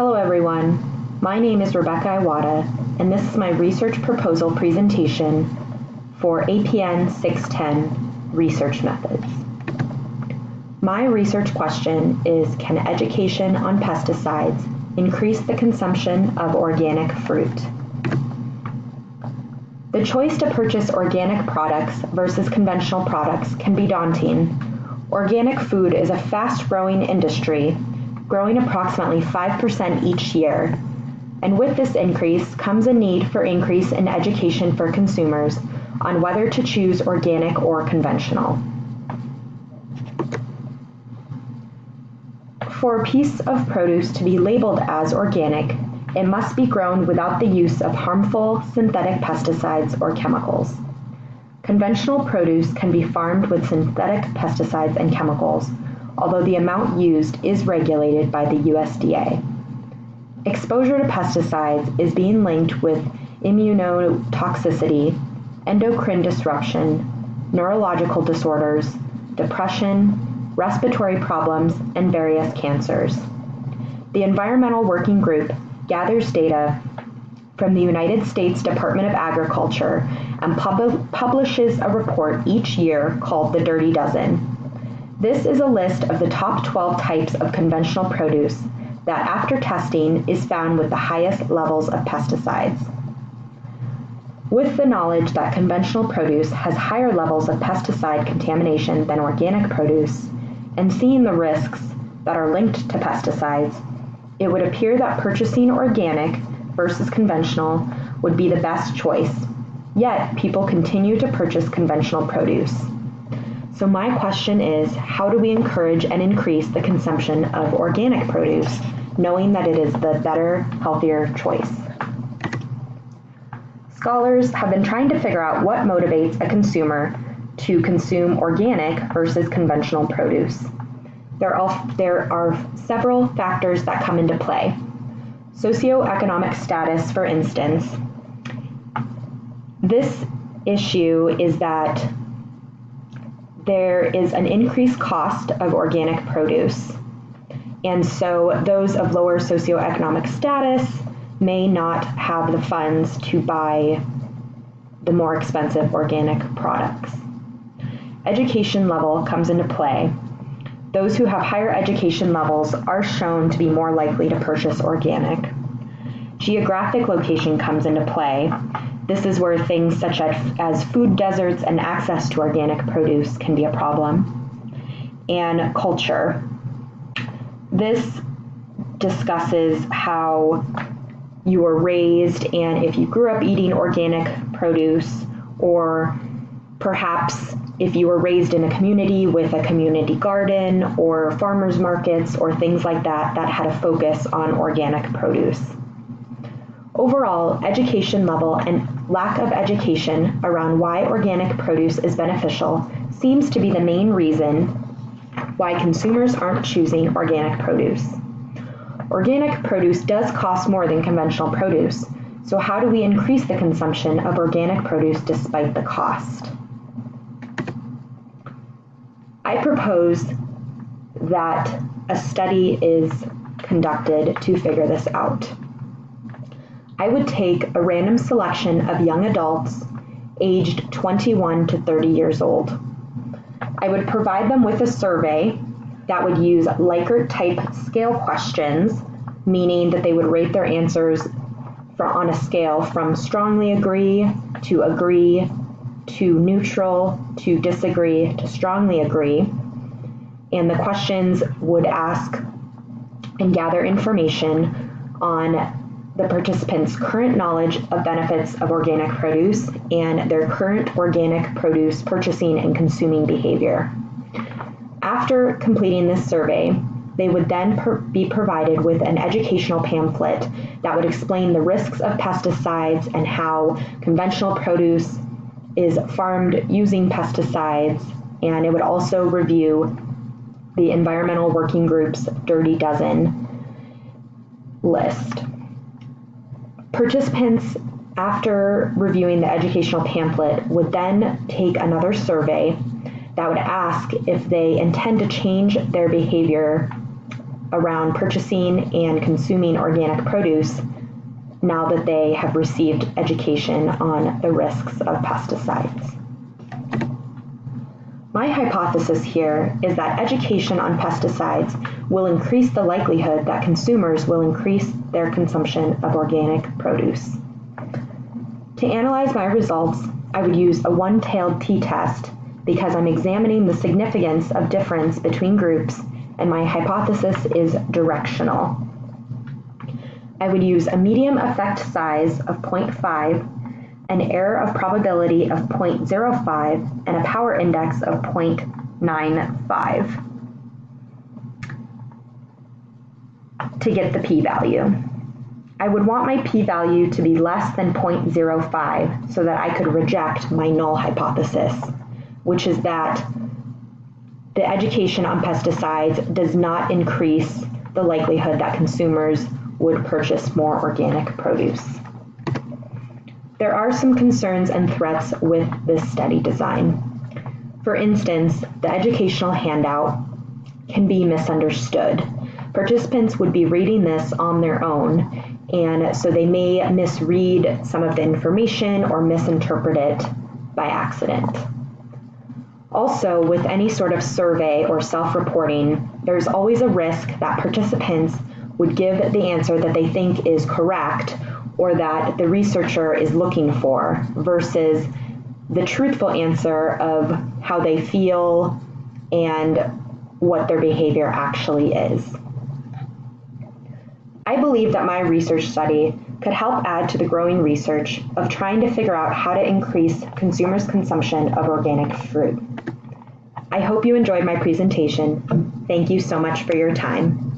Hello everyone, my name is Rebecca Iwata, and this is my research proposal presentation for APN 610 research methods. My research question is, can education on pesticides increase the consumption of organic fruit? The choice to purchase organic products versus conventional products can be daunting. Organic food is a fast-growing industry, growing approximately 5% each year. And with this increase comes a need for increase in education for consumers on whether to choose organic or conventional. For a piece of produce to be labeled as organic, it must be grown without the use of harmful synthetic pesticides or chemicals. Conventional produce can be farmed with synthetic pesticides and chemicals, although the amount used is regulated by the USDA. Exposure to pesticides is being linked with immunotoxicity, endocrine disruption, neurological disorders, depression, respiratory problems, and various cancers. The Environmental Working Group gathers data from the United States Department of Agriculture and publishes a report each year called the Dirty Dozen. This is a list of the top 12 types of conventional produce that, after testing, is found with the highest levels of pesticides. With the knowledge that conventional produce has higher levels of pesticide contamination than organic produce, and seeing the risks that are linked to pesticides, it would appear that purchasing organic versus conventional would be the best choice. Yet, people continue to purchase conventional produce. So my question is, how do we encourage and increase the consumption of organic produce, knowing that it is the better, healthier choice? Scholars have been trying to figure out what motivates a consumer to consume organic versus conventional produce. There are several factors that come into play. Socioeconomic status, for instance. This issue is that there is an increased cost of organic produce, and so those of lower socioeconomic status may not have the funds to buy the more expensive organic products. Education level comes into play. Those who have higher education levels are shown to be more likely to purchase organic. Geographic location comes into play. This is where things such as food deserts and access to organic produce can be a problem. And culture. This discusses how you were raised and if you grew up eating organic produce, or perhaps if you were raised in a community with a community garden or farmers markets or things like that that had a focus on organic produce. Overall, education level and lack of education around why organic produce is beneficial seems to be the main reason why consumers aren't choosing organic produce. Organic produce does cost more than conventional produce, so how do we increase the consumption of organic produce despite the cost? I propose that a study is conducted to figure this out. I would take a random selection of young adults aged 21 to 30 years old. I would provide them with a survey that would use Likert-type scale questions, meaning that they would rate their answers on a scale from strongly agree to neutral to disagree to strongly agree. And the questions would ask and gather information on the participants' current knowledge of benefits of organic produce and their current organic produce purchasing and consuming behavior. After completing this survey, they would then be provided with an educational pamphlet that would explain the risks of pesticides and how conventional produce is farmed using pesticides, and it would also review the Environmental Working Group's Dirty Dozen list. Participants, after reviewing the educational pamphlet, would then take another survey that would ask if they intend to change their behavior around purchasing and consuming organic produce now that they have received education on the risks of pesticides. My hypothesis here is that education on pesticides will increase the likelihood that consumers will increase their consumption of organic produce. To analyze my results, I would use a one-tailed t-test because I'm examining the significance of difference between groups and my hypothesis is directional. I would use a medium effect size of 0.5, an error of probability of 0.05, and a power index of 0.95 to get the p-value. I would want my p-value to be less than 0.05 so that I could reject my null hypothesis, which is that the education on pesticides does not increase the likelihood that consumers would purchase more organic produce. There are some concerns and threats with this study design. For instance, the educational handout can be misunderstood. Participants would be reading this on their own, and so they may misread some of the information or misinterpret it by accident. Also, with any sort of survey or self-reporting, there's always a risk that participants would give the answer that they think is correct or that the researcher is looking for versus the truthful answer of how they feel and what their behavior actually is. I believe that my research study could help add to the growing research of trying to figure out how to increase consumers' consumption of organic fruit. I hope you enjoyed my presentation. Thank you so much for your time.